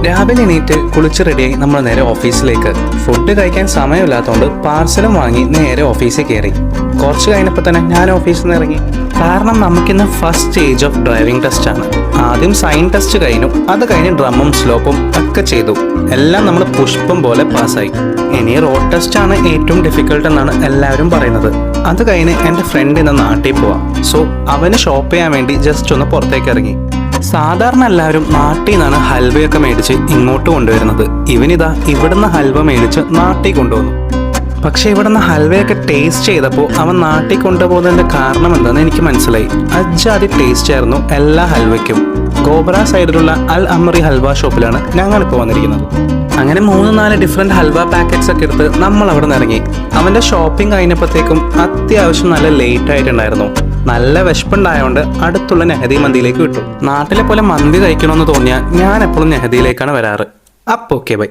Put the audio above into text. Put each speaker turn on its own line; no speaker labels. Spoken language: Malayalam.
രാവിലെ എണീറ്റ് കുളിച്ച് റെഡിയായി നമ്മൾ നേരെ ഓഫീസിലേക്ക്. ഫുഡ് കഴിക്കാൻ സമയമില്ലാത്തതുകൊണ്ട് പാർസലും വാങ്ങി നേരെ ഓഫീസിൽ കയറി. കുറച്ച് കഴിഞ്ഞപ്പോൾ തന്നെ ഞാൻ ഓഫീസിൽ നിന്ന് ഇറങ്ങി. കാരണം നമുക്കിന്ന് first stage of driving test ആണ്. ആദ്യം സൈൻ ടെസ്റ്റ് കഴിഞ്ഞു, അത് കഴിഞ്ഞ് ഡ്രമ്മും സ്ലോപ്പും ഒക്കെ ചെയ്തു. എല്ലാം നമ്മൾ പുഷ്പം പോലെ പാസ്സായി. ഇനി റോഡ് ടെസ്റ്റ് ആണ് ഏറ്റവും ഡിഫിക്കൽട്ട് എന്നാണ് എല്ലാവരും പറയുന്നത്. അത് കഴിഞ്ഞ് എൻ്റെ ഫ്രണ്ട് ഇന്ന് നാട്ടിൽ പോവാം. സോ അവന് ഷോപ്പ് ചെയ്യാൻ വേണ്ടി ജസ്റ്റ് ഒന്ന് പുറത്തേക്ക് ഇറങ്ങി. സാധാരണ എല്ലാവരും നാട്ടിൽ നിന്നാണ് ഹൽവയൊക്കെ മേടിച്ച് ഇങ്ങോട്ട് കൊണ്ടുവരുന്നത്. ഇവനിതാ ഇവിടുന്ന് ഹൽവ മേടിച്ച് നാട്ടിൽ കൊണ്ടുവന്നു. പക്ഷെ ഇവിടുന്ന് ഹൽവയൊക്കെ ടേസ്റ്റ് ചെയ്തപ്പോൾ അവൻ നാട്ടിൽ കൊണ്ടുപോകുന്നതിൻ്റെ കാരണം എന്താണെന്ന് എനിക്ക് മനസ്സിലായി. അജാതി ടേസ്റ്റ് ആയിരുന്നു എല്ലാ ഹൽവയ്ക്കും. ഗോബ്ര സൈഡിലുള്ള അൽ അമറി ഹൽവ ഷോപ്പിലാണ് ഞങ്ങളിപ്പോൾ വന്നിരിക്കുന്നത്. അങ്ങനെ 3-4 ഡിഫറെൻറ്റ് ഹൽവ പാക്കറ്റ്സ് ഒക്കെ എടുത്ത് നമ്മൾ അവിടെ നിന്ന് ഇറങ്ങി. അവൻ്റെ ഷോപ്പിംഗ് കഴിഞ്ഞപ്പോഴത്തേക്കും അത്യാവശ്യം നല്ല ലേറ്റ് ആയിട്ടുണ്ടായിരുന്നു. നല്ല വിശപ്പുണ്ടായതുകൊണ്ട് അടുത്തുള്ള നെഹദി മന്തിയിലേക്ക് വിട്ടു. നാട്ടിലെ പോലെ മന്തി കഴിക്കണമെന്ന് തോന്നിയാൽ ഞാൻ എപ്പോഴും നെഹദിയിലേക്കാണ് വരാറ്. അപ്പോൾ ഓക്കെ ബൈ.